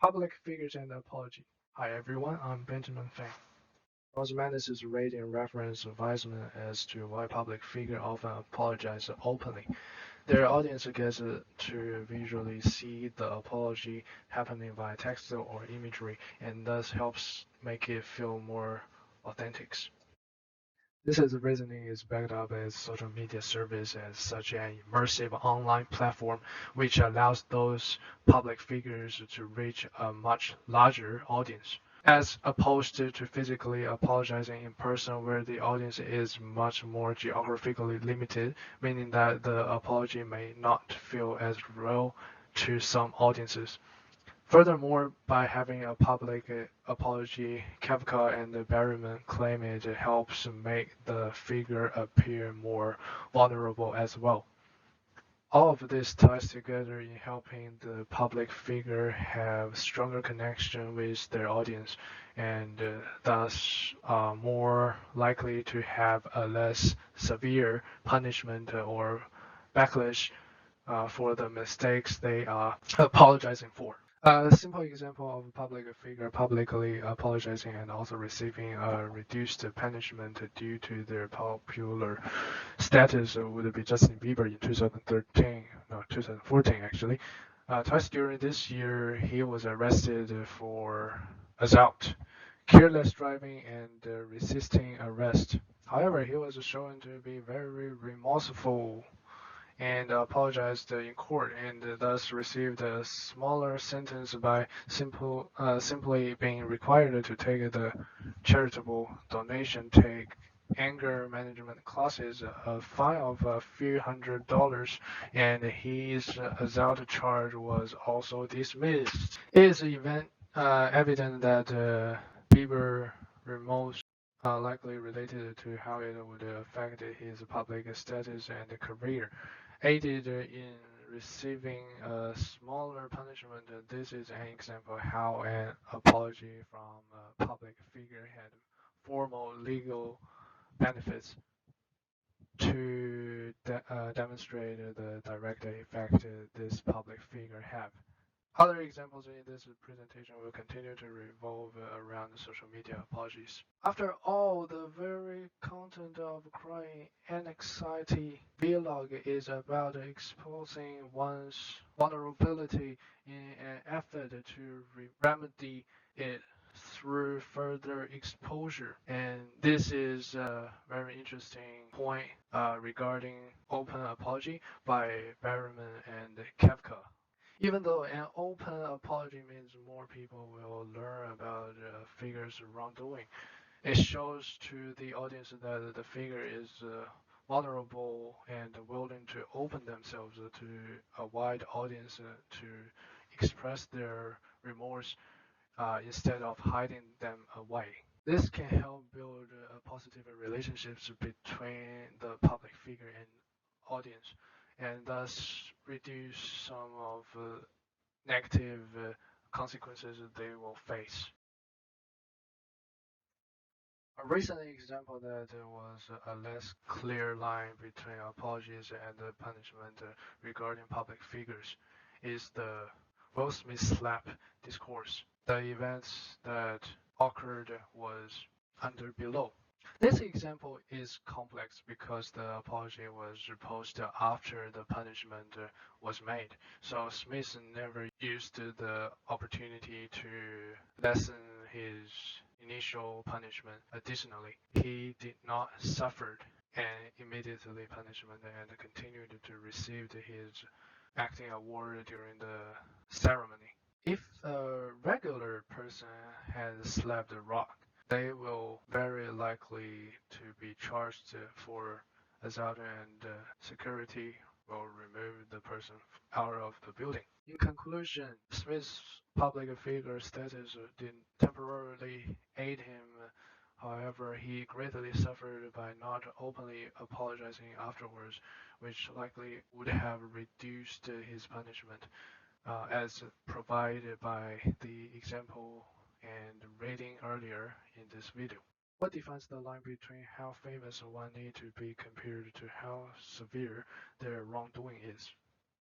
Public figures and apology. Hi everyone, I'm Benjamin Fang. Osmanthus' rating reference Weizmann as to why public figures often apologize openly. Their audience gets to visually see the apology happening via text or imagery, and thus helps make it feel more authentic. This is reasoning is backed up as social media service as such an immersive online platform which allows those public figures to reach a much larger audience, as opposed to physically apologizing in person where the audience is much more geographically limited, meaning that the apology may not feel as real to some audiences. Furthermore, by having a public apology, Kafka and Berryman claim it helps make the figure appear more vulnerable as well. All of this ties together in helping the public figure have stronger connection with their audience and thus more likely to have a less severe punishment or backlash for the mistakes they are apologizing for. A simple example of a public figure publicly apologizing and also receiving a reduced punishment due to their popular status would be Justin Bieber in 2013, no, 2014 actually. Twice during this year, he was arrested for assault, careless driving, and resisting arrest. However, he was shown to be very remorseful and apologized in court, and thus received a smaller sentence by simply being required to take the charitable donation, take anger management classes, a fine of a few $100s, and his assault charge was also dismissed. It is evident that Bieber remorse likely related to how it would affect his public status and career. Aided in receiving a smaller punishment. This is an example how an apology from a public figure had formal legal benefits to demonstrate the direct effect this public figure have. Other examples in this presentation will continue to revolve around social media apologies. After all, the very content of crying anxiety vlog is about exposing one's vulnerability in an effort to remedy it through further exposure. And this is a very interesting point regarding open apology by Berryman and Kafka. Even though an open apology means more people will learn about the figure's wrongdoing, it shows to the audience that the figure is vulnerable and willing to open themselves to a wide audience to express their remorse instead of hiding them away. This can help build positive relationships between the public figure and audience, and thus reduce some of negative consequences they will face. A recent example that there was a less clear line between apologies and punishment regarding public figures is the Will Smith slap discourse. The events that occurred was under below. This example is complex because the apology was posted after the punishment was made, so Smith never used the opportunity to lessen his initial punishment. Additionally, he did not suffer an immediate punishment and continued to receive his acting award during the ceremony. If a regular person had slapped a rock, they will very likely to be charged for assault, and security will remove the person out of the building. In conclusion, Smith's public figure status did temporarily aid him. However, he greatly suffered by not openly apologizing afterwards, which likely would have reduced his punishment, as provided by the example and rating earlier in this video. What defines the line between how famous one need to be compared to how severe their wrongdoing is?